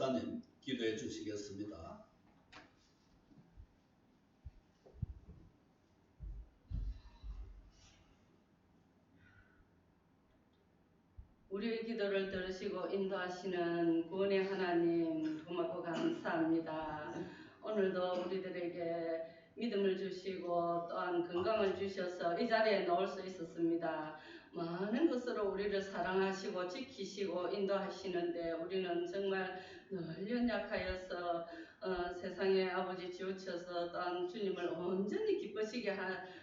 목사님 기도해 주시겠습니다. 우리의 기도를 들으시고 인도하시는 구원의 하나님 고맙고 감사합니다. 오늘도 우리들에게 믿음을 주시고 또한 건강을 주셔서 이 자리에 나올 수 있었습니다. 많은 것으로 우리를 사랑하시고 지키시고 인도하시는데 우리는 정말 늘 연약하여서 세상에 아버지 치우쳐서 또한 주님을 온전히 기쁘시게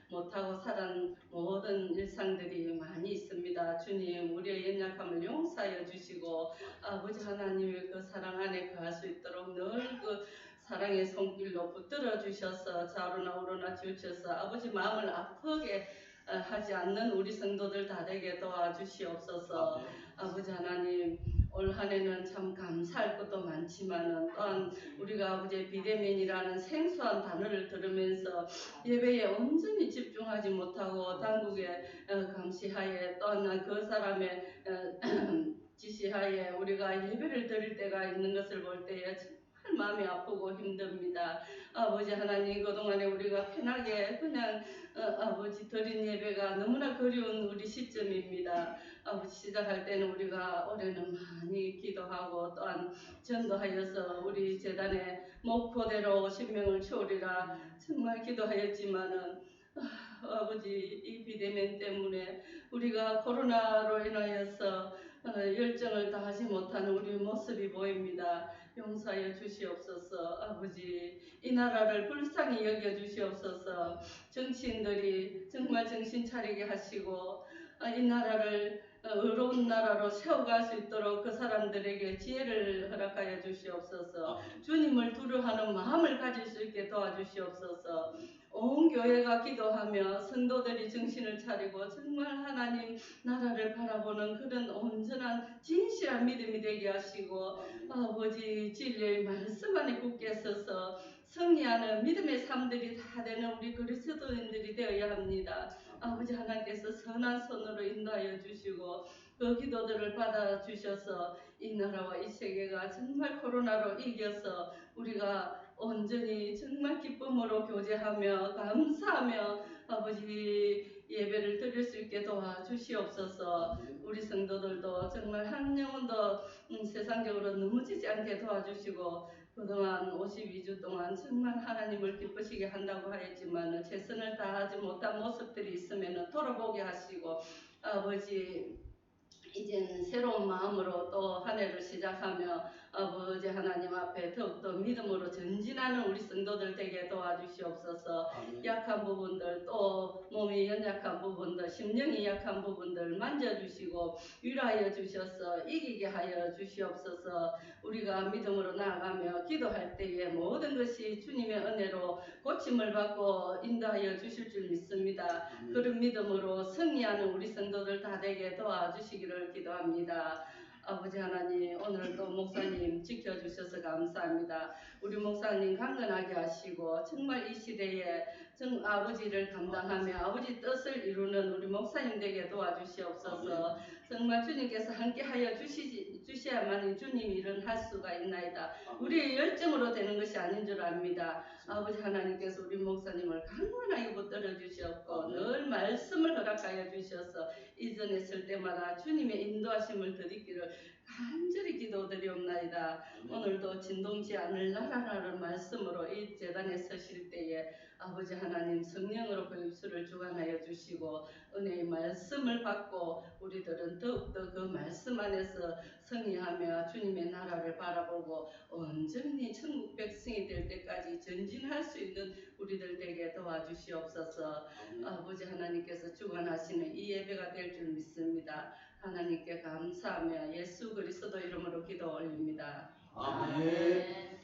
못하고 살은 모든 일상들이 많이 있습니다. 주님 우리의 연약함을 용서하여 주시고 아버지 하나님의 그 사랑 안에 거할 수 있도록 늘 그 사랑의 손길로 붙들어 주셔서 좌우로나 우로나 치우쳐서 아버지 마음을 아프게 하지 않는 우리 성도들 다 되게 도와주시옵소서. 아버지 하나님 올 한해는 참 감사할 것도 많지만은 또한 우리가 아버지의 비대면이라는 생소한 단어를 들으면서 예배에 온전히 집중하지 못하고 당국의 감시하에 또한 그 사람의 지시하에 우리가 예배를 드릴 때가 있는 것을 볼 때에 정말 마음이 아프고 힘듭니다. 아버지 하나님 그동안에 우리가 편하게 그냥 아버지 드린 예배가 너무나 그리운 우리 시점입니다. 아버지 시작할 때는 우리가 올해는 많이 기도하고 또한 전도하여서 우리 재단의 목표대로 신명을 채우리라 정말 기도하였지만은 아버지 이 비대면 때문에 우리가 코로나로 인하여서 열정을 다하지 못하는 우리 모습이 보입니다. 용서하여 주시옵소서. 아버지 이 나라를 불쌍히 여겨 주시옵소서. 정치인들이 정말 정신 차리게 하시고 이 나라를 의로운 나라로 세워갈 수 있도록 그 사람들에게 지혜를 허락하여 주시옵소서. 주님을 두려워하는 마음을 가질 수 있게 도와주시옵소서. 온 교회가 기도하며 성도들이 정신을 차리고 정말 하나님 나라를 바라보는 그런 온전한 진실한 믿음이 되게 하시고 아버지 진리의 말씀 안에 굳게 서서 승리하는 믿음의 삶들이 다 되는 우리 그리스도인들이 되어야 합니다. 아버지 하나님께서 선한 손으로 인도하여 주시고 그 기도들을 받아주셔서 이 나라와 이 세계가 정말 코로나로 이겨서 우리가 온전히 정말 기쁨으로 교제하며 감사하며 아버지 예배를 드릴 수 있게 도와주시옵소서. 우리 성도들도 정말 한 영혼도 세상적으로 넘어지지 않게 도와주시고 그동안 52주 동안 정말 하나님을 기쁘시게 한다고 하였지만 최선을 다하지 못한 모습들이 있으면 돌아보게 하시고 아버지 이제는 새로운 마음으로 또 한 해를 시작하며 아버지 하나님 앞에 더욱더 믿음으로 전진하는 우리 성도들 되게 도와주시옵소서. 약한 부분들 또 몸이 연약한 부분들 심령이 약한 부분들 만져주시고 위로하여 주셔서 이기게 하여 주시옵소서. 우리가 믿음으로 나아가며 기도할 때에 모든 것이 주님의 은혜로 고침을 받고 인도하여 주실 줄 믿습니다. 그런 믿음으로 승리하는 우리 성도들 다 되게 도와주시기를 기도합니다. 아버지 하나님 오늘도 목사님 지켜주셔서 감사합니다. 우리 목사님 강건하게 하시고 정말 이 시대에 아버지를 감당하며 아버지 뜻을 이루는 우리 목사님 되게 도와주시옵소서. 정말 주님께서 함께하여 주셔야만 주님 일은 할 수가 있나이다. 우리의 열정으로 되는 것이 아닌 줄 압니다. 아버지 하나님께서 우리 목사님을 강건하게 붙들어 주셨고 늘 말씀을 허락하여 주셔서 이전에 쓸 때마다 주님의 인도하심을 드리기를 간절히 기도드리옵나이다. 오늘도 진동치 않을 나라라는 말씀으로 이 재단에 서실 때에 아버지 하나님 성령으로 그 입술을 주관하여 주시고 은혜의 말씀을 받고 우리들은 더욱더 그 말씀 안에서 승리하며 주님의 나라를 바라보고 온전히 천국 백성이 될 때까지 전진할 수 있는 우리들 되게 도와주시옵소서. 아버지 하나님께서 주관하시는 이 예배가 될 줄 믿습니다. 하나님께 감사하며 예수 그리스도 이름으로 기도 올립니다. 아멘.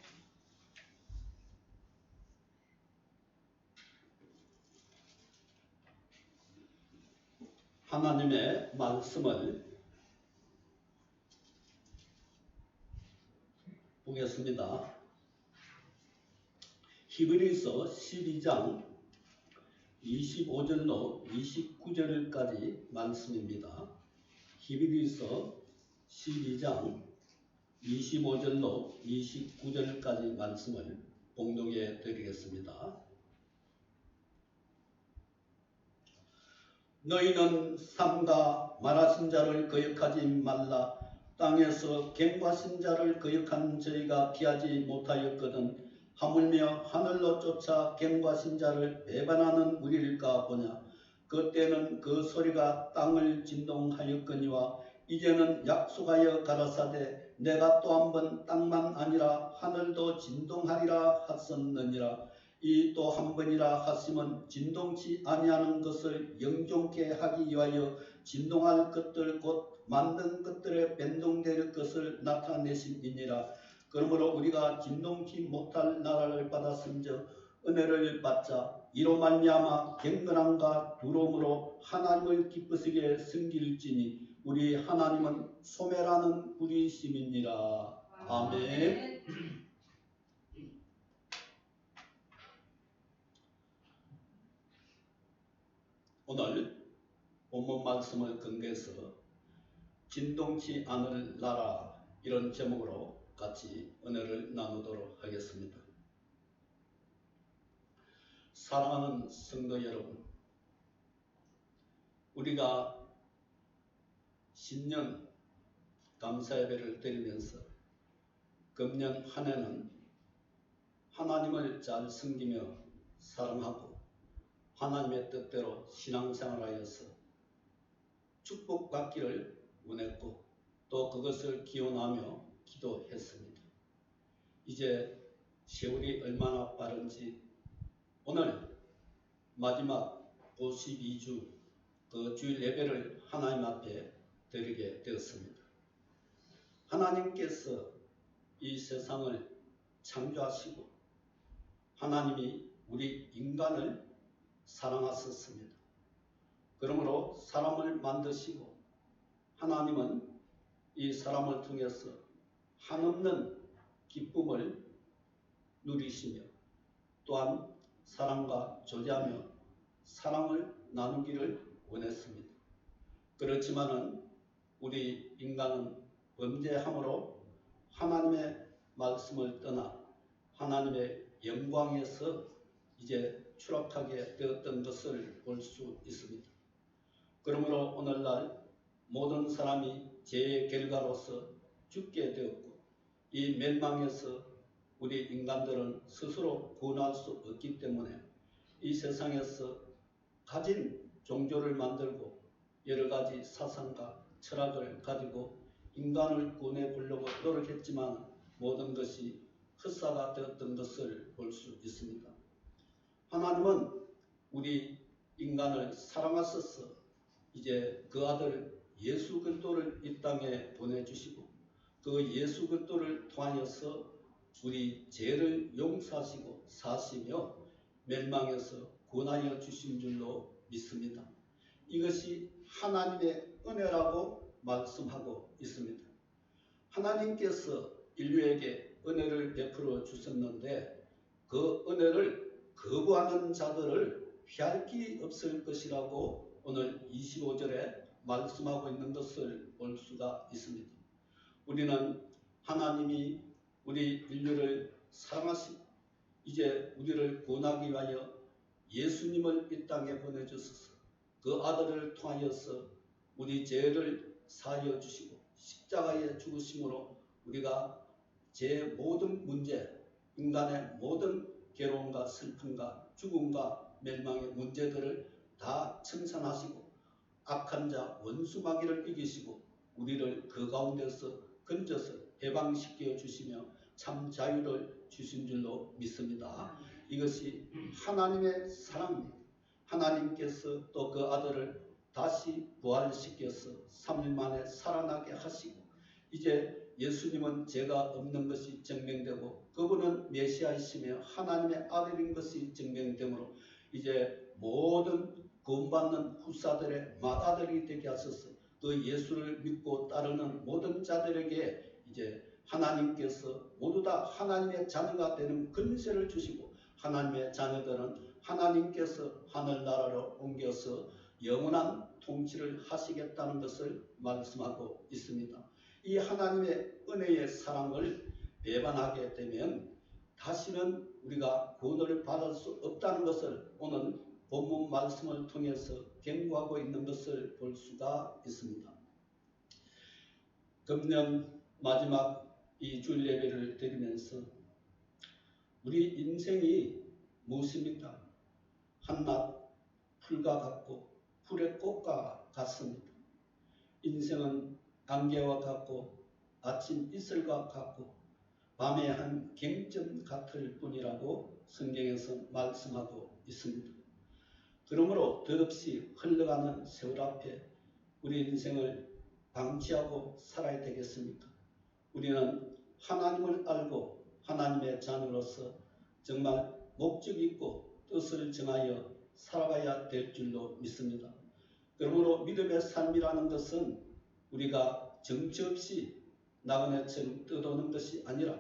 하나님의 말씀을 보겠습니다. 히브리서 12장 25절로 29절까지 말씀입니다. 히브리서 12장 25절로 29절까지 말씀을 봉독해 드리겠습니다. 너희는 삼가 말하신 자를 거역하지 말라. 땅에서 갱과신 자를 거역한 저희가 피하지 못하였거든 하물며 하늘로 쫓아 갱과신 자를 배반하는 우리일까 보냐. 그때는 그 소리가 땅을 진동하였거니와 이제는 약속하여 가라사대 내가 또 한 번 땅만 아니라 하늘도 진동하리라 하셨느니라. 이 또 한 번이라 하심은 진동치 아니하는 것을 영존케 하기 위하여 진동할 것들 곧 만든 것들에 변동될 것을 나타내심이니라. 그러므로 우리가 진동치 못할 나라를 받았은즉 은혜를 받자. 이로 말미암아 경건함과 두려움으로 하나님을 기쁘시게 섬길지니 우리 하나님은 소멸하는 분이심이니라. 아멘. 오늘 본문 말씀을 근거해서 진동치 않을 나라 이런 제목으로 같이 은혜를 나누도록 하겠습니다. 사랑하는 성도 여러분, 우리가 신년 감사예배를 드리면서 금년 한 해는 하나님을 잘 섬기며 사랑하고 하나님의 뜻대로 신앙생활하여서 축복받기를 원했고 또 그것을 기원하며 기도했습니다. 이제 세월이 얼마나 빠른지 오늘 마지막 52주 그 주일 예배를 하나님 앞에 드리게 되었습니다. 하나님께서 이 세상을 창조하시고 하나님이 우리 인간을 사랑하셨습니다. 그러므로 사람을 만드시고 하나님은 이 사람을 통해서 한없는 기쁨을 누리시며 또한 사랑과 교제하며 사랑을 나누기를 원했습니다. 그렇지만은 우리 인간은 범죄함으로 하나님의 말씀을 떠나 하나님의 영광에서 이제 추락하게 되었던 것을 볼 수 있습니다. 그러므로 오늘날 모든 사람이 죄의 결과로서 죽게 되었고 이 멸망에서 우리 인간들은 스스로 구원할 수 없기 때문에 이 세상에서 가진 종교를 만들고 여러 가지 사상과 철학을 가지고 인간을 구원해 보려고 노력했지만 모든 것이 헛사가 되었던 것을 볼 수 있습니다. 하나님은 우리 인간을 사랑하셔서 이제 그 아들 예수 그리스도를 이 땅에 보내주시고 그 예수 그리스도를 통하여서 우리 죄를 용서하시고 사시며 멸망에서 구원하여 주신 줄로 믿습니다. 이것이 하나님의 은혜라고 말씀하고 있습니다. 하나님께서 인류에게 은혜를 베풀어 주셨는데 그 은혜를 거부하는 자들을 피할 길이 없을 것이라고 오늘 25절에 말씀하고 있는 것을 볼 수가 있습니다. 우리는 하나님이 우리 인류를 사랑하시고 이제 우리를 구원하기 위하여 예수님을 이 땅에 보내주셔서 그 아들을 통하여서 우리 죄를 사하여 주시고 십자가에 죽으심으로 우리가 제 모든 문제, 인간의 모든 괴로움과 슬픔과 죽음과 멸망의 문제들을 다 청산하시고 악한 자 원수 마귀를 이기시고 우리를 그 가운데서 건져서 해방시켜 주시며 참 자유를 주신 줄로 믿습니다. 이것이 하나님의 사랑입니다. 하나님께서 또 그 아들을 다시 부활시켜서 3일 만에 살아나게 하시고 이제 예수님은 죄가 없는 것이 증명되고 그분은 메시아이시며 하나님의 아들인 것이 증명되므로 이제 모든 구원받는 후사들의 맏아들이 되게 하셔서 그 예수를 믿고 따르는 모든 자들에게 이제 하나님께서 모두 다 하나님의 자녀가 되는 권세를 주시고 하나님의 자녀들은 하나님께서 하늘나라로 옮겨서 영원한 통치를 하시겠다는 것을 말씀하고 있습니다. 이 하나님의 은혜의 사랑을 배반하게 되면 다시는 우리가 구원을 받을 수 없다는 것을 오늘 본문 말씀을 통해서 경고하고 있는 것을 볼 수가 있습니다. 금년 마지막 이 주일 예배를 드리면서 우리 인생이 무엇입니까? 한낱 풀과 같고 풀의 꽃과 같습니다. 인생은 안개와 같고 아침 이슬과 같고 밤의 한 갱점 같을 뿐이라고 성경에서 말씀하고 있습니다. 그러므로 더없이 흘러가는 세월 앞에 우리 인생을 방치하고 살아야 되겠습니까? 우리는 하나님을 알고 하나님의 자녀로서 정말 목적 있고 뜻을 정하여 살아가야 될 줄로 믿습니다. 그러므로 믿음의 삶이라는 것은 우리가 정처 없이 나그네처럼 떠도는 것이 아니라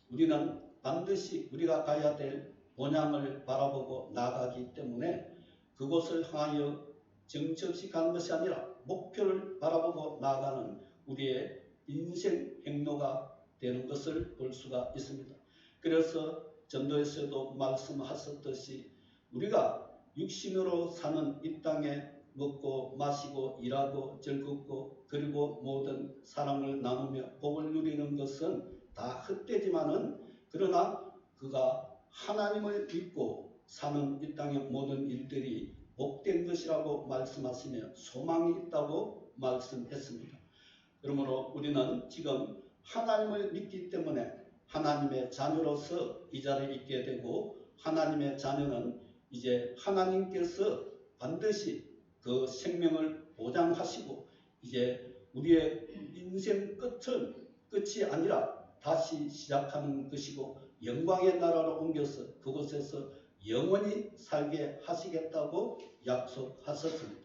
우리는 반드시 우리가 가야 될 본향을 바라보고 나아가기 때문에 그곳을 향하여 정처 없이 가는 것이 아니라 목표를 바라보고 나아가는 우리의 인생 행로가 되는 것을 볼 수가 있습니다. 그래서 전도에서도 말씀하셨듯이 우리가 육신으로 사는 이 땅에 먹고 마시고 일하고 즐겁고 그리고 모든 사랑을 나누며 복을 누리는 것은 다 헛되지만은 그러나 그가 하나님을 믿고 사는 이 땅의 모든 일들이 복된 것이라고 말씀하시며 소망이 있다고 말씀했습니다. 그러므로 우리는 지금 하나님을 믿기 때문에 하나님의 자녀로서 이 자리에 있게 되고 하나님의 자녀는 이제 하나님께서 반드시 그 생명을 보장하시고 이제 우리의 인생 끝이 아니라 다시 시작하는 것이고 영광의 나라로 옮겨서 그곳에서 영원히 살게 하시겠다고 약속하셨습니다.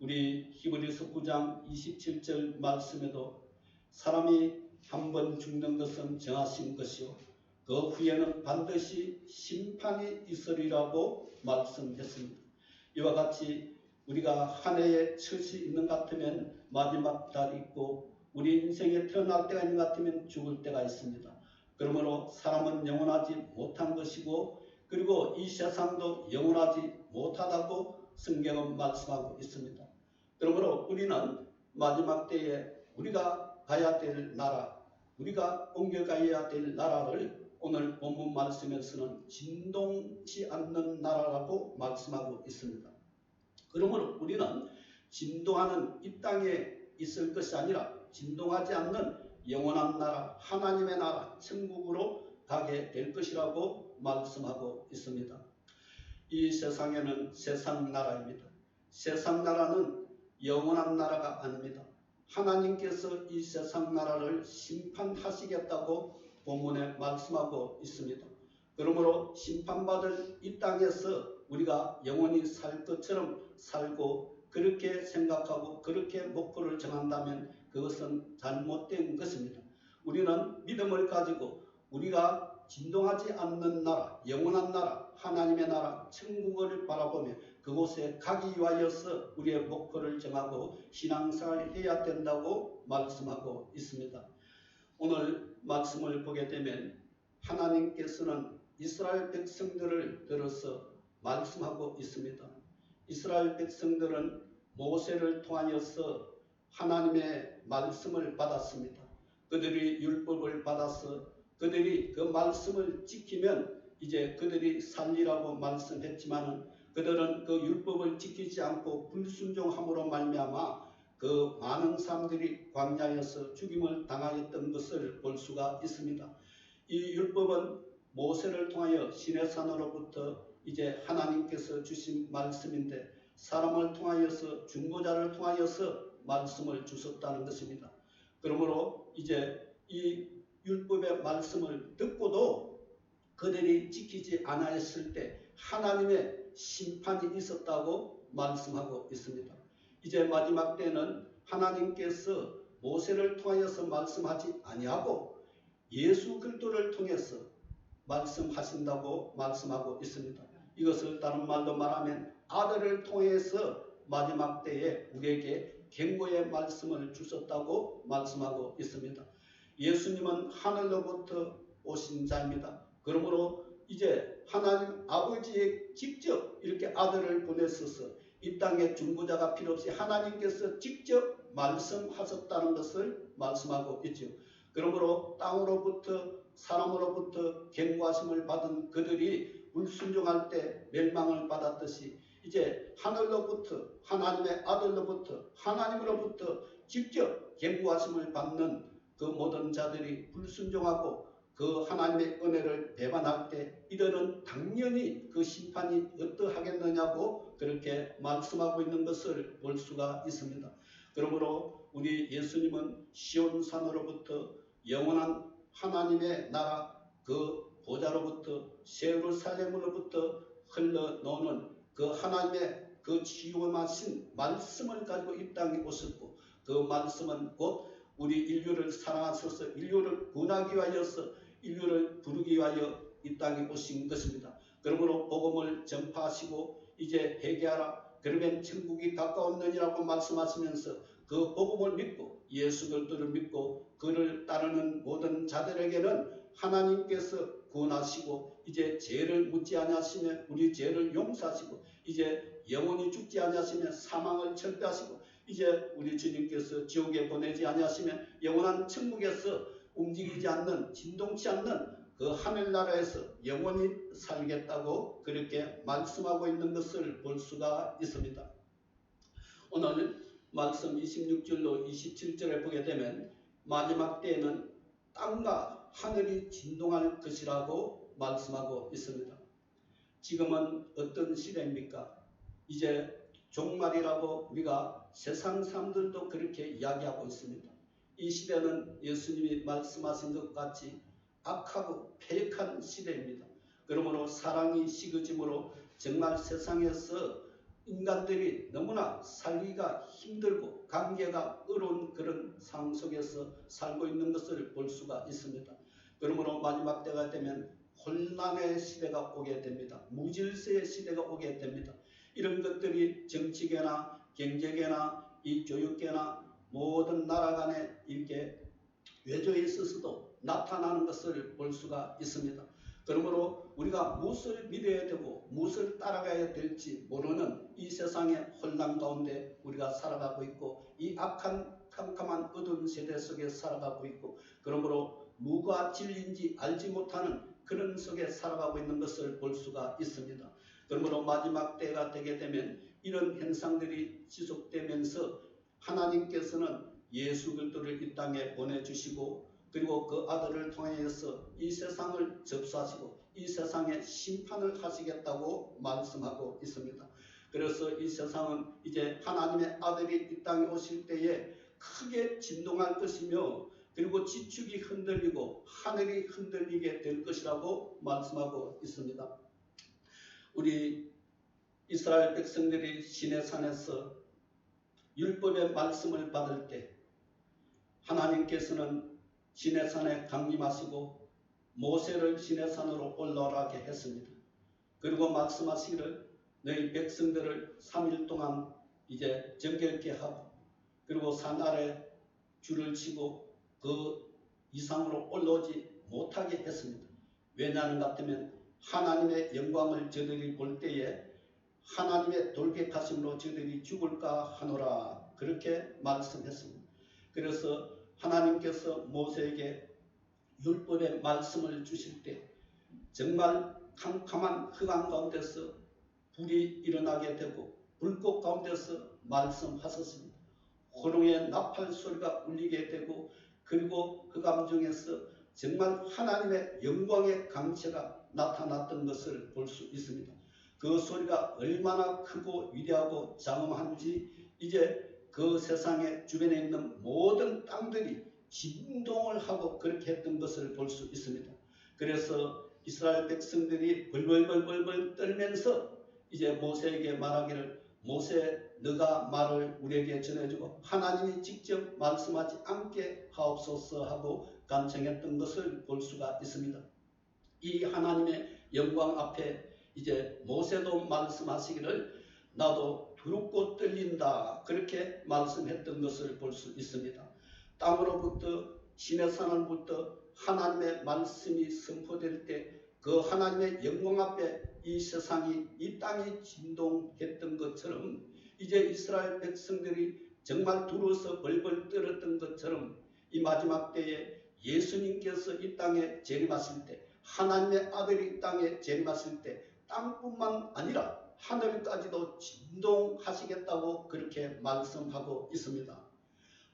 우리 히브리서 9장 27절 말씀에도 사람이 한 번 죽는 것은 정하신 것이요 그 후에는 반드시 심판이 있으리라고 말씀했습니다. 이와 같이 우리가 한 해에 처시 있는 것 같으면 마지막 달이 있고 우리 인생에 태어날 때가 있는 것 같으면 죽을 때가 있습니다. 그러므로 사람은 영원하지 못한 것이고 그리고 이 세상도 영원하지 못하다고 성경은 말씀하고 있습니다. 그러므로 우리는 마지막 때에 우리가 가야 될 나라, 우리가 옮겨가야 될 나라를 오늘 본문 말씀에서는 진동치 않는 나라라고 말씀하고 있습니다. 그러므로 우리는 진동하는 이 땅에 있을 것이 아니라 진동하지 않는 영원한 나라, 하나님의 나라, 천국으로 가게 될 것이라고 말씀하고 있습니다. 이 세상에는 세상 나라입니다. 세상 나라는 영원한 나라가 아닙니다. 하나님께서 이 세상 나라를 심판하시겠다고 본문에 말씀하고 있습니다. 그러므로 심판받을 이 땅에서 우리가 영원히 살 것처럼 살고 그렇게 생각하고 그렇게 목표를 정한다면 그것은 잘못된 것입니다. 우리는 믿음을 가지고 우리가 진동하지 않는 나라, 영원한 나라, 하나님의 나라, 천국을 바라보며 그곳에 가기 위하여서 우리의 목표를 정하고 신앙생활을 해야 된다고 말씀하고 있습니다. 오늘 말씀을 보게 되면 하나님께서는 이스라엘 백성들을 들어서 말씀하고 있습니다. 이스라엘 백성들은 모세를 통하여서 하나님의 말씀을 받았습니다. 그들이 율법을 받아서 그들이 그 말씀을 지키면 이제 그들이 살리라고 말씀했지만 그들은 그 율법을 지키지 않고 불순종함으로 말미암아 그 많은 사람들이 광야에서 죽임을 당하였던 것을 볼 수가 있습니다. 이 율법은 모세를 통하여 시내산으로부터 이제 하나님께서 주신 말씀인데 사람을 통하여서 중보자를 통하여서 말씀을 주셨다는 것입니다. 그러므로 이제 이 율법의 말씀을 듣고도 그들이 지키지 않았을 때 하나님의 심판이 있었다고 말씀하고 있습니다. 이제 마지막 때는 하나님께서 모세를 통하여서 말씀하지 아니하고 예수 그리스도를 통해서 말씀하신다고 말씀하고 있습니다. 이것을 다른 말로 말하면 아들을 통해서 마지막 때에 우리에게 경고의 말씀을 주셨다고 말씀하고 있습니다. 예수님은 하늘로부터 오신 자입니다. 그러므로 이제 하나님 아버지의 직접 이렇게 아들을 보내셔서 이 땅에 중보자가 필요 없이 하나님께서 직접 말씀하셨다는 것을 말씀하고 있죠. 그러므로 땅으로부터 사람으로부터 경고하심을 받은 그들이 불순종할 때 멸망을 받았듯이 이제 하늘로부터 하나님의 아들로부터 하나님으로부터 직접 경고하심을 받는 그 모든 자들이 불순종하고 그 하나님의 은혜를 배반할 때 이들은 당연히 그 심판이 어떠하겠느냐고 그렇게 말씀하고 있는 것을 볼 수가 있습니다. 그러므로 우리 예수님은 시온산으로부터 영원한 하나님의 나라 그 보좌로부터 예루살렘으로부터 흘러나오는 그 하나님의 그 지원하신 말씀을 가지고 이 땅에 오셨고 그 말씀은 곧 우리 인류를 사랑하셔서 인류를 구원하기 위하여서 인류를 부르기 위하여 이 땅에 오신 것입니다. 그러므로 복음을 전파하시고 이제 회개하라 그러면 천국이 가까웠느니라고 말씀하시면서 그 복음을 믿고 예수 그리스도를 믿고 그를 따르는 모든 자들에게는 하나님께서 구원하시고 이제 죄를 묻지 아니하시며 우리 죄를 용서하시고 이제 영원히 죽지 아니하시며 사망을 철폐하시고 이제 우리 주님께서 지옥에 보내지 아니하시며 영원한 천국에서 움직이지 않는 진동치 않는 그 하늘나라에서 영원히 살겠다고 그렇게 말씀하고 있는 것을 볼 수가 있습니다. 오늘 말씀 26절로 27절에 보게 되면 마지막 때에는 땅과 하늘이 진동할 것이라고 말씀하고 있습니다. 지금은 어떤 시대입니까? 이제 종말이라고 우리가 세상 사람들도 그렇게 이야기하고 있습니다. 이 시대는 예수님이 말씀하신 것 같이 악하고 패역한 시대입니다. 그러므로 사랑이 식어짐으로 정말 세상에서 인간들이 너무나 살기가 힘들고 관계가 어려운 그런 상황 속에서 살고 있는 것을 볼 수가 있습니다. 그러므로 마지막 때가 되면 혼란의 시대가 오게 됩니다. 무질서의 시대가 오게 됩니다. 이런 것들이 정치계나 경제계나 이 교육계나 모든 나라 간에 이렇게 외조에 있어서도 나타나는 것을 볼 수가 있습니다. 그러므로 우리가 무엇을 믿어야 되고 무엇을 따라가야 될지 모르는 이 세상의 혼란 가운데 우리가 살아가고 있고 이 악한 캄캄한 어두운 세대 속에 살아가고 있고 그러므로 무가 진리인지 알지 못하는 그런 속에 살아가고 있는 것을 볼 수가 있습니다. 그러므로 마지막 때가 되게 되면 이런 현상들이 지속되면서 하나님께서는 예수 그리스도를 이 땅에 보내주시고 그리고 그 아들을 통해서 이 세상을 접수하시고 이 세상에 심판을 하시겠다고 말씀하고 있습니다. 그래서 이 세상은 이제 하나님의 아들이 이 땅에 오실 때에 크게 진동할 것이며 그리고 지축이 흔들리고 하늘이 흔들리게 될 것이라고 말씀하고 있습니다. 우리 이스라엘 백성들이 시내산에서 율법의 말씀을 받을 때 하나님께서는 시내산에 강림하시고 모세를 시내산으로 올라가게 했습니다. 그리고 말씀하시기를 너희 백성들을 3일 동안 이제 정결케 하고 그리고 산 아래 줄을 치고 그 이상으로 올라오지 못하게 했습니다. 왜냐하는 것 같으면 하나님의 영광을 저들이 볼 때에 하나님의 돌격하심으로 저들이 죽을까 하노라 그렇게 말씀했습니다. 그래서 하나님께서 모세에게 율법의 말씀을 주실 때 정말 캄캄한 흑암 가운데서 불이 일어나게 되고 불꽃 가운데서 말씀하셨습니다. 호롱의 나팔 소리가 울리게 되고 그리고 흑암 중에서 정말 하나님의 영광의 강체가 나타났던 것을 볼 수 있습니다. 그 소리가 얼마나 크고 위대하고 장엄한지 이제 그 세상의 주변에 있는 모든 땅들이 진동을 하고 그렇게 했던 것을 볼 수 있습니다. 그래서 이스라엘 백성들이 벌벌벌벌 떨면서 이제 모세에게 말하기를 모세 너가 말을 우리에게 전해주고 하나님이 직접 말씀하지 않게 하옵소서 하고 간청했던 것을 볼 수가 있습니다. 이 하나님의 영광 앞에 이제 모세도 말씀하시기를 나도 두렵고 떨린다. 그렇게 말씀했던 것을 볼 수 있습니다. 땅으로부터 신의 산으로부터 하나님의 말씀이 선포될 때 그 하나님의 영광 앞에 이 세상이 이 땅이 진동했던 것처럼 이제 이스라엘 백성들이 정말 두려워서 벌벌 떨었던 것처럼 이 마지막 때에 예수님께서 이 땅에 재림하실 때 하나님의 아들이 이 땅에 재림하실 때 땅뿐만 아니라 하늘까지도 진동하시겠다고 그렇게 말씀하고 있습니다.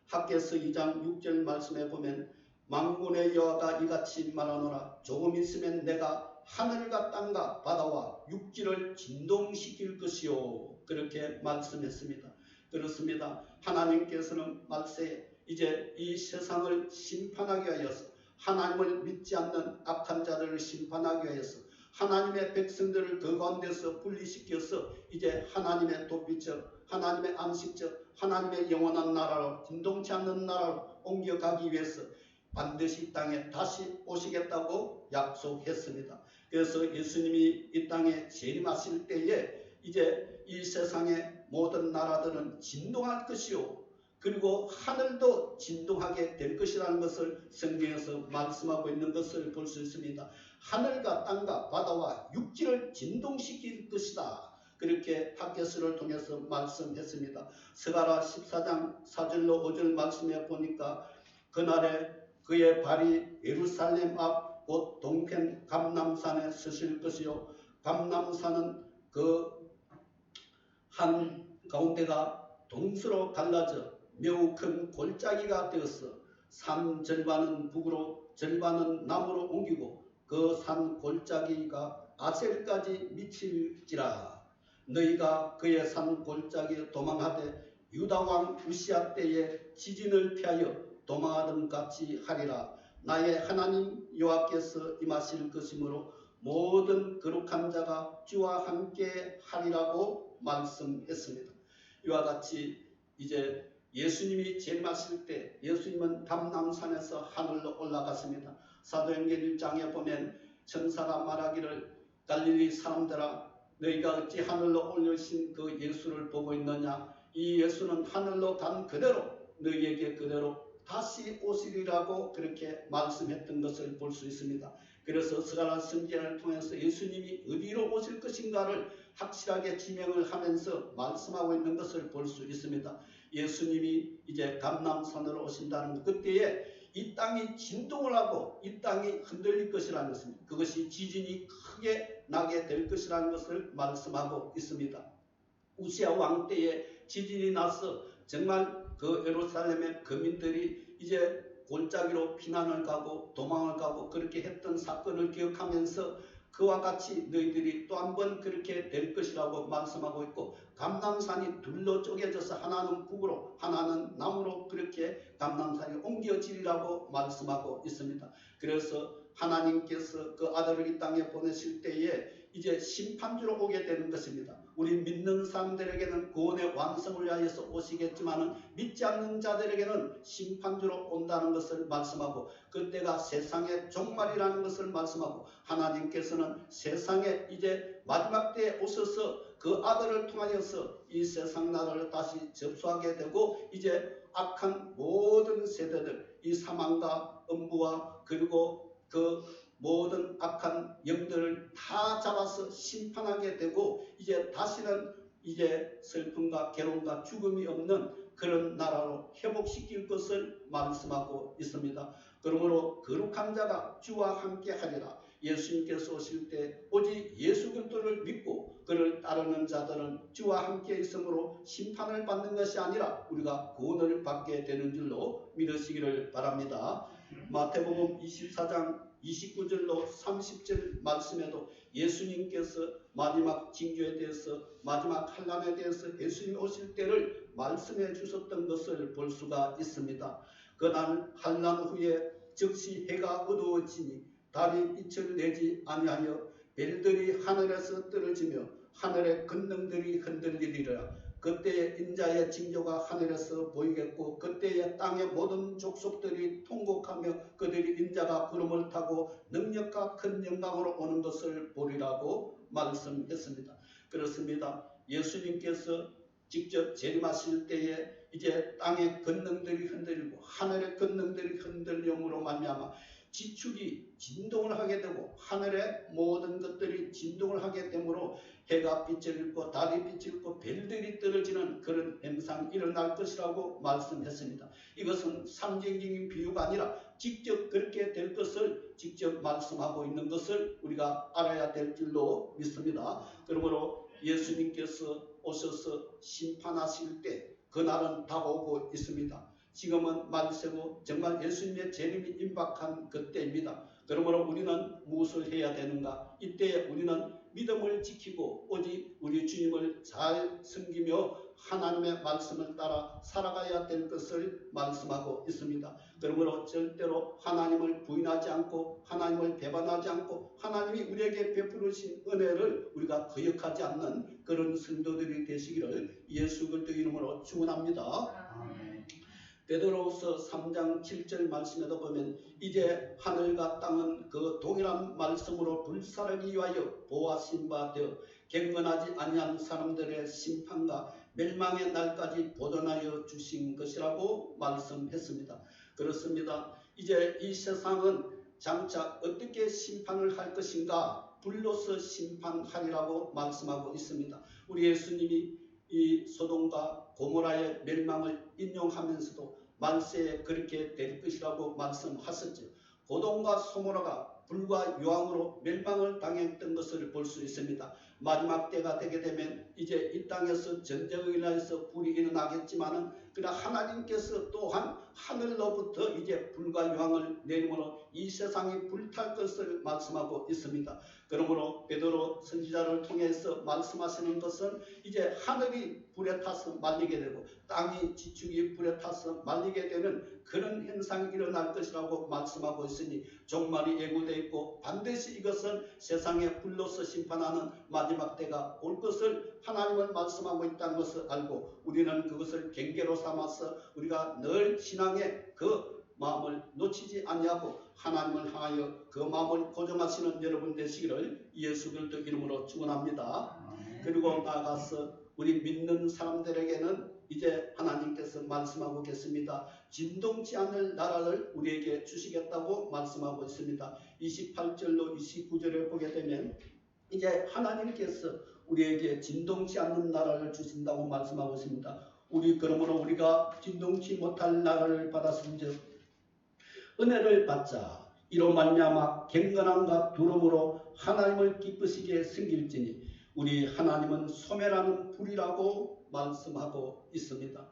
학개서 2장 6절 말씀에 보면 만군의 여호와가 이같이 말하노라 조금 있으면 내가 하늘과 땅과 바다와 육지를 진동시킬 것이요 그렇게 말씀했습니다. 그렇습니다. 하나님께서는 말세에 이제 이 세상을 심판하기 위하여서 하나님을 믿지 않는 악한 자들을 심판하기 위하여서 하나님의 백성들을 그 가운데서 분리시켜서 이제 하나님의 도피처 하나님의 안식처 하나님의 영원한 나라로 진동치 않는 나라로 옮겨가기 위해서 반드시 이 땅에 다시 오시겠다고 약속했습니다. 그래서 예수님이 이 땅에 재림하실 때에 이제 이 세상의 모든 나라들은 진동할 것이요 그리고 하늘도 진동하게 될 것이라는 것을 성경에서 말씀하고 있는 것을 볼 수 있습니다. 하늘과 땅과 바다와 육지를 진동시킬 것이다. 그렇게 학개서를 통해서 말씀했습니다. 스가랴 14장 4절로 5절 말씀해 보니까 그날에 그의 발이 예루살렘 앞 곧 동편 감람산에 서실 것이요 감람산은 그 한 가운데가 동서로 갈라져 매우 큰 골짜기가 되었어 산 절반은 북으로 절반은 남으로 옮기고 그 산 골짜기가 아셀까지 미칠지라. 너희가 그의 산 골짜기에 도망하되 유다왕 우시아 때에 지진을 피하여 도망하던 같이 하리라. 나의 하나님 여호와께서 임하실 것이므로 모든 거룩한 자가 주와 함께 하리라고 말씀했습니다. 이와 같이 이제 예수님이 재림하실 때 예수님은 감람산에서 하늘로 올라갔습니다. 사도행전 1장에 보면 천사가 말하기를 갈릴리 사람들아 너희가 어찌 하늘로 올리신 그 예수를 보고 있느냐. 이 예수는 하늘로 간 그대로 너희에게 그대로 다시 오시리라고 그렇게 말씀했던 것을 볼 수 있습니다. 그래서 스가랴 선지자를 통해서 예수님이 어디로 오실 것인가를 확실하게 지명을 하면서 말씀하고 있는 것을 볼 수 있습니다. 예수님이 이제 감람산으로 오신다는 그때에 이 땅이 진동을 하고 이 땅이 흔들릴 것이라는 것입니다. 그것이 지진이 크게 나게 될 것이라는 것을 말씀하고 있습니다. 우시아 왕 때에 지진이 나서 정말 그 예루살렘의 거민들이 이제 골짜기로 피난을 가고 도망을 가고 그렇게 했던 사건을 기억하면서 그와 같이 너희들이 또 한 번 그렇게 될 것이라고 말씀하고 있고 감람산이 둘로 쪼개져서 하나는 북으로 하나는 남으로 그렇게 감람산이 옮겨지리라고 말씀하고 있습니다. 그래서 하나님께서 그 아들을 이 땅에 보내실 때에 이제 심판주로 오게 되는 것입니다. 우리 믿는 사람들에게는 구원의 완성을 위하여서 오시겠지만 믿지 않는 자들에게는 심판주로 온다는 것을 말씀하고 그때가 세상의 종말이라는 것을 말씀하고 하나님께서는 세상에 이제 마지막 때에 오셔서 그 아들을 통하여서 이 세상 나라를 다시 접수하게 되고 이제 악한 모든 세대들 이 사망과 음부와 그리고 그 모든 악한 영들을 다 잡아서 심판하게 되고 이제 다시는 이제 슬픔과 괴로움과 죽음이 없는 그런 나라로 회복시킬 것을 말씀하고 있습니다. 그러므로 거룩한 자가 주와 함께 하리라. 예수님께서 오실 때 오직 예수 그리스도를 믿고 그를 따르는 자들은 주와 함께 있으므로 심판을 받는 것이 아니라 우리가 구원을 받게 되는 줄로 믿으시기를 바랍니다. 마태복음 24장 29절로 30절 말씀에도 예수님께서 마지막 징조에 대해서 마지막 환난에 대해서 예수님이 오실 때를 말씀해 주셨던 것을 볼 수가 있습니다. 그날 환난 후에 즉시 해가 어두워지니 달이 빛을 내지 아니하여 별들이 하늘에서 떨어지며 하늘의 권능들이 흔들리리라. 그때의 인자의 징조가 하늘에서 보이겠고 그때의 땅의 모든 족속들이 통곡하며 그들이 인자가 구름을 타고 능력과 큰 영광으로 오는 것을 보리라고 말씀했습니다. 그렇습니다. 예수님께서 직접 재림하실 때에 이제 땅의 권능들이 흔들리고 하늘의 권능들이 흔들림으로 말미암아 지축이 진동을 하게 되고 하늘의 모든 것들이 진동을 하게 되므로 해가 빛을 잃고 달이 빛을 잃고 별들이 떨어지는 그런 현상이 일어날 것이라고 말씀했습니다. 이것은 상징적인 비유가 아니라 직접 그렇게 될 것을 직접 말씀하고 있는 것을 우리가 알아야 될 줄로 믿습니다. 그러므로 예수님께서 오셔서 심판하실 때 그날은 다가오고 있습니다. 지금은 말세고 정말 예수님의 재림이 임박한 그때입니다. 그러므로 우리는 무엇을 해야 되는가? 이때 우리는 믿음을 지키고 오직 우리 주님을 잘 섬기며 하나님의 말씀을 따라 살아가야 될 것을 말씀하고 있습니다. 그러므로 절대로 하나님을 부인하지 않고 하나님을 배반하지 않고 하나님이 우리에게 베푸신 은혜를 우리가 거역하지 않는 그런 성도들이 되시기를 예수 그리스도 이름으로 축원합니다. 베드로후서 3장 7절 말씀에도 보면 이제 하늘과 땅은 그 동일한 말씀으로 불사르기 위하여 보아신 바 되어 경건하지 아니한 사람들의 심판과 멸망의 날까지 보존하여 주신 것이라고 말씀했습니다. 그렇습니다. 이제 이 세상은 장차 어떻게 심판을 할 것인가? 불로서 심판하리라고 말씀하고 있습니다. 우리 예수님이 이 소돔과 고모라의 멸망을 인용하면서도 만세에 그렇게 될 것이라고 말씀하셨죠. 고돔과 소모라가 불과 유황으로 멸망을 당했던 것을 볼 수 있습니다. 마지막 때가 되게 되면 이제 이 땅에서 전쟁을 인하여서 불이 일어나겠지만은 그러나 하나님께서 또한 하늘로부터 이제 불과 유황을 내림으로 이 세상이 불탈 것을 말씀하고 있습니다. 그러므로 베드로 선지자를 통해서 말씀하시는 것은 이제 하늘이 불에 타서 말리게 되고 땅이 지축이 불에 타서 말리게 되는 그런 현상이 일어날 것이라고 말씀하고 있으니 종말이 예고되어 있고 반드시 이것은 세상의 불로서 심판하는 마지막 때가 올 것을 하나님은 말씀하고 있다는 것을 알고 우리는 그것을 경계로 삼아서 우리가 늘 신앙의 그 마음을 놓치지 아니하고 하나님을 향하여 그 마음을 고정하시는 여러분 되시기를 예수 그리스도 이름으로 축원합니다. 그리고 나아가서 우리 믿는 사람들에게는 이제 하나님께서 말씀하고 계십니다. 진동치 않을 나라를 우리에게 주시겠다고 말씀하고 있습니다. 28절로 29절에 보게 되면 이제 하나님께서 우리에게 진동치 않는 나라를 주신다고 말씀하고 있습니다. 그러므로 우리가 진동치 못할 나라를 받았은즉 은혜를 받자. 이로 말미암아 경건함과 두려움으로 하나님을 기쁘시게 섬길지니 우리 하나님은 소멸하는 불이라고 말씀하고 있습니다.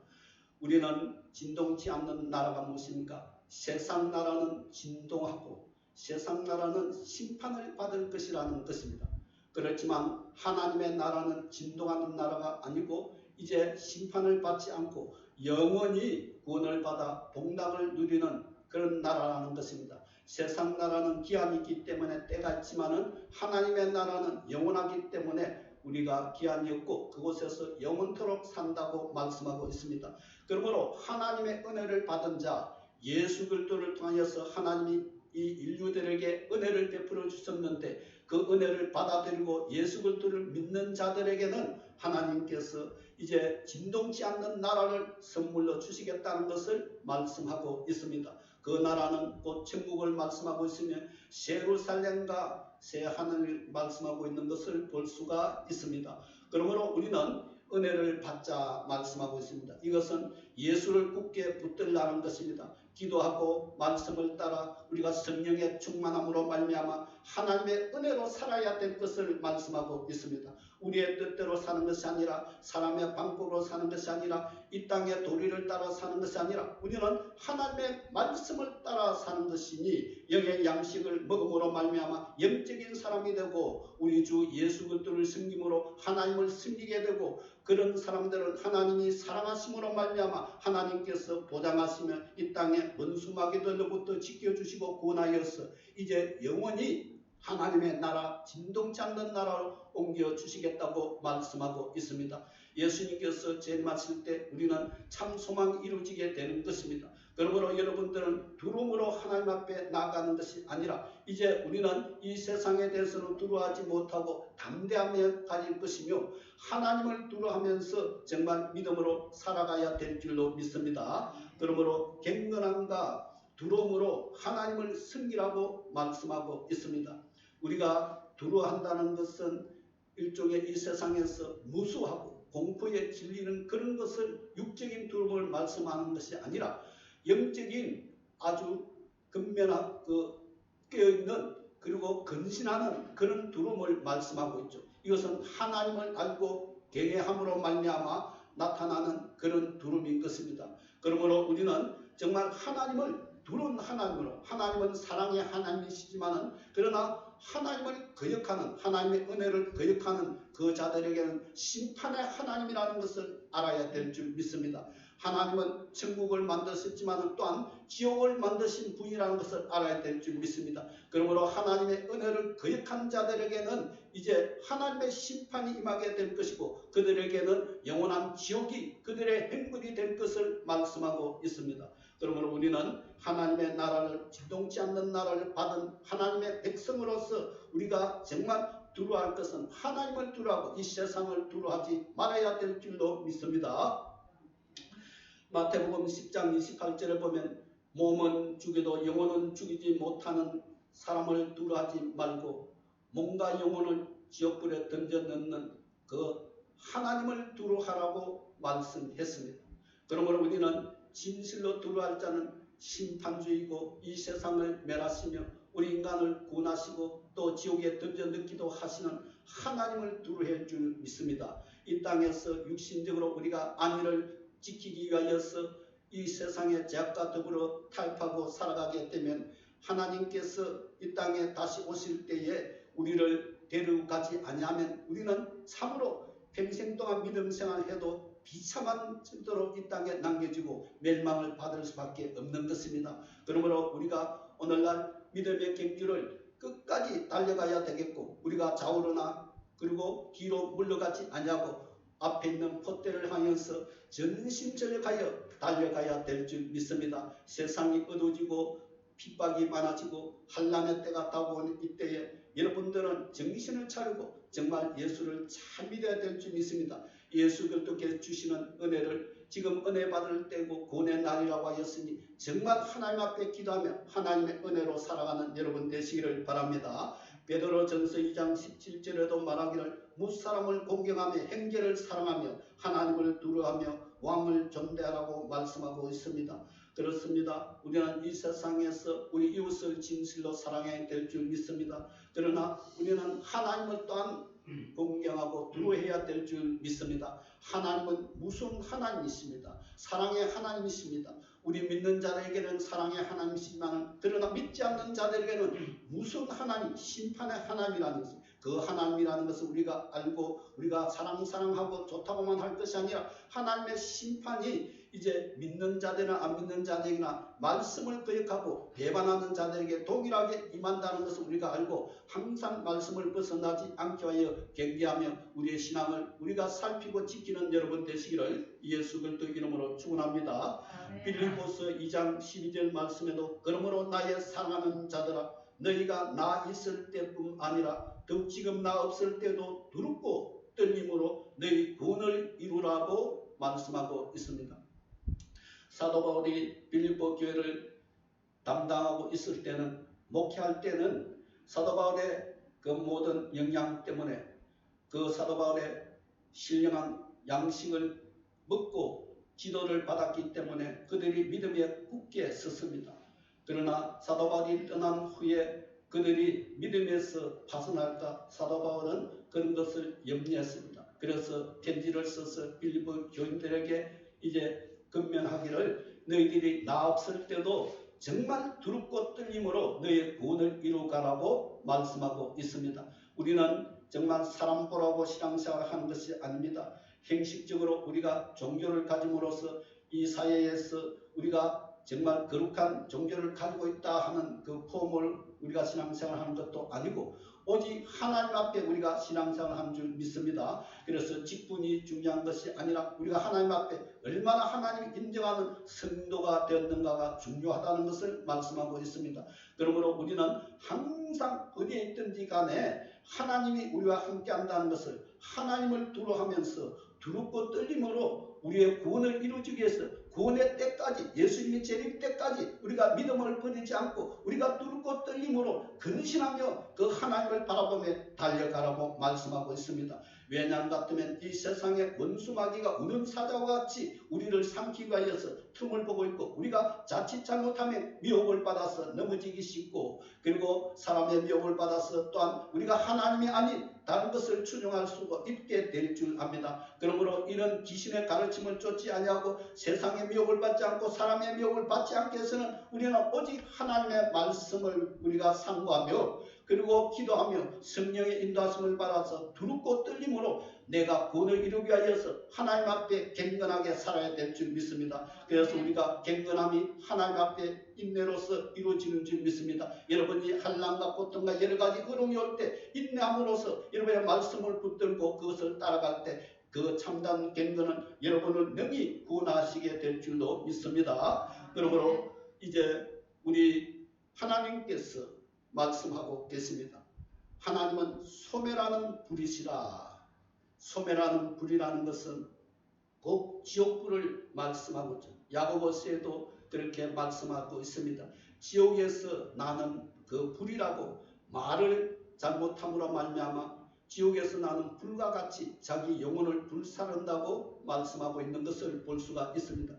우리는 진동치 않는 나라가 무엇입니까? 세상 나라는 진동하고 세상 나라는 심판을 받을 것이라는 것입니다. 그렇지만 하나님의 나라는 진동하는 나라가 아니고 이제 심판을 받지 않고 영원히 구원을 받아 복락을 누리는 그런 나라라는 것입니다. 세상 나라는 기한이 있기 때문에 때가 있지만은 하나님의 나라는 영원하기 때문에 우리가 기한이 없고 그곳에서 영원토록 산다고 말씀하고 있습니다. 그러므로 하나님의 은혜를 받은 자 예수 그리스도를 통하여서 하나님이 이 인류들에게 은혜를 베풀어 주셨는데 그 은혜를 받아들이고 예수 그리스도를 믿는 자들에게는 하나님께서 이제 진동치 않는 나라를 선물로 주시겠다는 것을 말씀하고 있습니다. 그 나라는 곧 천국을 말씀하고 있으며 예루살렘과 새 하늘을 말씀하고 있는 것을 볼 수가 있습니다. 그러므로 우리는 은혜를 받자 말씀하고 있습니다. 이것은 예수를 굳게 붙들라는 것입니다. 기도하고 말씀을 따라 우리가 성령의 충만함으로 말미암아 하나님의 은혜로 살아야 될 것을 말씀하고 있습니다. 우리의 뜻대로 사는 것이 아니라 사람의 방법으로 사는 것이 아니라 이 땅의 도리를 따라 사는 것이 아니라 우리는 하나님의 말씀을 따라 사는 것이니 영의 양식을 먹음으로 말미암아 영적인 사람이 되고 우리 주 예수 그리스도를 섬김으로 하나님을 섬기게 되고 그런 사람들은 하나님이 사랑하심으로 말미암아 하나님께서 보장하시며 이 땅의 원수마귀들로부터 지켜주시고 구원하여서 이제 영원히 하나님의 나라 진동치 않는 나라로 옮겨주시겠다고 말씀하고 있습니다. 예수님께서 재림하실 때 우리는 참 소망이 이루어지게 되는 것입니다. 그러므로 여러분들은 두려움으로 하나님 앞에 나아가는 것이 아니라 이제 우리는 이 세상에 대해서는 두려워하지 못하고 담대함을 가질 것이며 하나님을 두려워하면서 정말 믿음으로 살아가야 될 줄로 믿습니다. 그러므로 경건함과 두려움으로 하나님을 섬기라고 말씀하고 있습니다. 우리가 두려워한다는 것은 일종의 이 세상에서 무수하고 공포에 질리는 그런 것을 육적인 두려움을 말씀하는 것이 아니라 영적인 아주 근면하고 깨어있는 그리고 근신하는 그런 두려움을 말씀하고 있죠. 이것은 하나님을 알고 경외함으로 말미암아 나타나는 그런 두려움인 것입니다. 그러므로 우리는 정말 하나님을 두려운 하나님으로, 하나님은 사랑의 하나님이시지만은 그러나 하나님을 거역하는, 하나님의 은혜를 거역하는 그 자들에게는 심판의 하나님이라는 것을 알아야 될 줄 믿습니다. 하나님은 천국을 만드셨지만 또한 지옥을 만드신 분이라는 것을 알아야 될 줄 믿습니다. 그러므로 하나님의 은혜를 거역한 자들에게는 이제 하나님의 심판이 임하게 될 것이고 그들에게는 영원한 지옥이 그들의 행분이 될 것을 말씀하고 있습니다. 그러므로 우리는 하나님의 나라를 진동치 않는 나라를 받은 하나님의 백성으로서 우리가 정말 두려워할 것은 하나님을 두려워하고 이 세상을 두려워하지 말아야 될 줄로 믿습니다. 마태복음 10장 28절에 보면 몸은 죽여도 영혼은 죽이지 못하는 사람을 두려워하지 말고 몸과 영혼을 지옥불에 던져 넣는 그 하나님을 두려워하라고 말씀했습니다. 그러므로 우리는 진실로 두려워할 자는 심판주이고 이 세상을 멸하시며 우리 인간을 구원하시고 또 지옥에 던져 넣기도 하시는 하나님을 두려워할 줄 믿습니다. 이 땅에서 육신적으로 우리가 안위를 지키기 위하여서 이 세상의 죄악과 더불어 타협하고 살아가게 되면 하나님께서 이 땅에 다시 오실 때에 우리를 데려가지 아니하면 우리는 참으로 평생 동안 믿음 생활해도 비참한 정도로 이 땅에 남겨지고 멸망을 받을 수밖에 없는 것입니다. 그러므로 우리가 오늘날 믿음의 경주를 끝까지 달려가야 되겠고 우리가 좌우로나 그리고 뒤로 물러가지 아니하고 앞에 있는 폿대를 향해서 전심전력하여 달려가야 될 줄 믿습니다. 세상이 어두워지고 핍박이 많아지고 환난의 때가 다가오는 이때에 여러분들은 정신을 차리고 정말 예수를 잘 믿어야 될 줄 믿습니다. 예수 그리스도께서 주시는 은혜를 지금 은혜 받을 때고 구원의 날이라고 하였으니 정말 하나님 앞에 기도하며 하나님의 은혜로 살아가는 여러분 되시기를 바랍니다. 베드로전서 2장 17절에도 말하기를 무사람을 공경하며 형제를 사랑하며 하나님을 두려워하며 왕을 존대하라고 말씀하고 있습니다. 그렇습니다. 우리는 이 세상에서 우리 이웃을 진실로 사랑해야 될 줄 믿습니다. 그러나 우리는 하나님을 또한 공경하고 두려워해야 될 줄 믿습니다. 하나님은 무슨 하나님이십니다. 사랑의 하나님이십니다. 우리 믿는 자들에게는 사랑의 하나님이시지만 그러나 믿지 않는 자들에게는 무슨 하나님, 심판의 하나님이라는 것입니다. 그 하나님이라는 것을 우리가 알고 우리가 사랑하고 좋다고만 할 것이 아니라 하나님의 심판이 이제 믿는 자들이나 안 믿는 자들이나 말씀을 거역하고 배반하는 자들에게 동일하게 임한다는 것을 우리가 알고 항상 말씀을 벗어나지 않게 하여 경계하며 우리의 신앙을 우리가 살피고 지키는 여러분 되시기를 예수 그리스도 이름으로 축원합니다. 빌립보서 2장 12절 말씀에도 그러므로 나의 사랑하는 자들아 너희가 나 있을 때뿐 아니라 더욱 지금 나 없을 때도 두렵고 떨림으로 너희 구원을 이루라고 말씀하고 있습니다. 사도 바울이 빌립보 교회를 담당하고 있을 때는 목회할 때는 사도 바울의 그 모든 역량 때문에 그 사도 바울의 신령한 양식을 먹고 지도를 받았기 때문에 그들이 믿음에 굳게 섰습니다. 그러나 사도 바울이 떠난 후에 그들이 믿음에서 벗어날까 사도 바울은 그런 것을 염려했습니다. 그래서 편지를 써서 빌립보 교인들에게 이제 근면하기를 너희들이 나 없을 때도 정말 두렵고 떨림으로 너희의 구원을 이루가라고 말씀하고 있습니다. 우리는 정말 사람 보라고 신앙생활을 하는 것이 아닙니다. 형식적으로 우리가 종교를 가짐으로써 이 사회에서 우리가 정말 거룩한 종교를 가지고 있다 하는 그 폼을 우리가 신앙생활 하는 것도 아니고 오직 하나님 앞에 우리가 신앙생활 하는 줄 믿습니다. 그래서 직분이 중요한 것이 아니라 우리가 하나님 앞에 얼마나 하나님이 인정하는 성도가 되었는가가 중요하다는 것을 말씀하고 있습니다. 그러므로 우리는 항상 어디에 있든지 간에 하나님이 우리와 함께 한다는 것을 하나님을 두려워하면서 두렵고 떨림으로 우리의 구원을 이루기 위해서 구원의 때까지 예수님이 재림 때까지 우리가 믿음을 버리지 않고 우리가 두렵고 떨림으로 근신하며 그 하나님을 바라보며 달려가라고 말씀하고 있습니다. 왜냐함 같으면 이 세상의 원수마귀가 우는 사자와 같이 우리를 삼키기 위해서 틈을 보고 있고 우리가 자칫 잘못하면 미혹을 받아서 넘어지기 쉽고 그리고 사람의 미혹을 받아서 또한 우리가 하나님이 아닌 다른 것을 추종할 수가 있게 될 줄 압니다. 그러므로 이런 귀신의 가르침을 쫓지 아니하고 세상의 미혹을 받지 않고 사람의 미혹을 받지 않게 해서는 우리는 오직 하나님의 말씀을 우리가 상고하며 그리고 기도하며 성령의 인도하심을 받아서 두렵고 떨림으로 내가 구원을 이루기 위하여서 하나님 앞에 경건하게 살아야 될 줄 믿습니다. 그래서 우리가 경건함이 하나님 앞에 인내로서 이루어지는 줄 믿습니다. 여러분이 한란과 고통과 여러 가지 어려움이 올 때 인내함으로써 여러분의 말씀을 붙들고 그것을 따라갈 때 그 참된 경건은 여러분을 능히 구원하시게 될 줄로 믿습니다. 그러므로 이제 우리 하나님께서 말씀하고 계십니다. 하나님은 소멸하는 불이시라. 소멸하는 불이라는 것은 곧 지옥불을 말씀하고 있죠. 야고보서에도 그렇게 말씀하고 있습니다. 지옥에서 나는 그 불이라고 말을 잘못함으로 말미암아 지옥에서 나는 불과 같이 자기 영혼을 불사른다고 말씀하고 있는 것을 볼 수가 있습니다.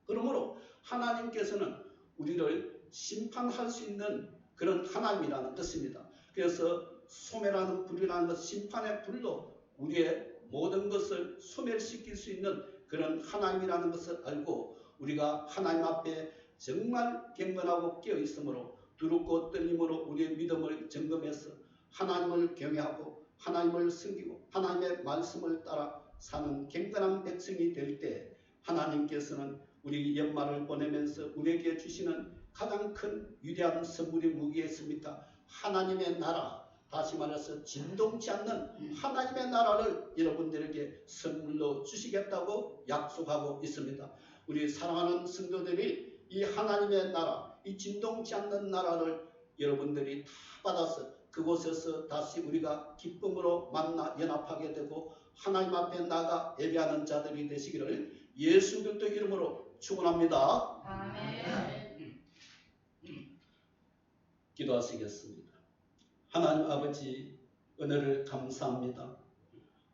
그러므로 하나님께서는 우리를 심판할 수 있는 그런 하나님이라는 것입니다. 그래서 소멸하는 불이라는 것, 심판의 불로 우리의 모든 것을 소멸시킬 수 있는 그런 하나님이라는 것을 알고 우리가 하나님 앞에 정말 경건하고 깨어 있으므로 두렵고 떨림으로 우리의 믿음을 점검해서 하나님을 경외하고 하나님을 섬기고 하나님의 말씀을 따라 사는 경건한 백성이 될 때 하나님께서는 우리 연말을 보내면서 우리에게 주시는 가장 큰 위대한 선물이 무엇이겠습니까? 하나님의 나라, 다시 말해서 진동치 않는 하나님의 나라를 여러분들에게 선물로 주시겠다고 약속하고 있습니다. 우리 사랑하는 성도들이 이 하나님의 나라, 이 진동치 않는 나라를 여러분들이 다 받아서 그곳에서 다시 우리가 기쁨으로 만나 연합하게 되고 하나님 앞에 나가 예배하는 자들이 되시기를 예수 그리스도 이름으로 축원합니다. 아멘. 기도하시겠습니다. 하나님 아버지 은혜를 감사합니다.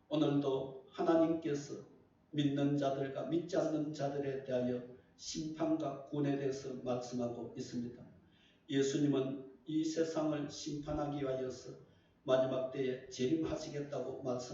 오늘도 하나님께서 믿는 자들과 믿지 않는 자들에 대하여 심판과 구원에 대해서 말씀하고 있습니다. 예수님은 이 세상을 심판하기 위하여서 마지막 때에 재림하시겠다고 말씀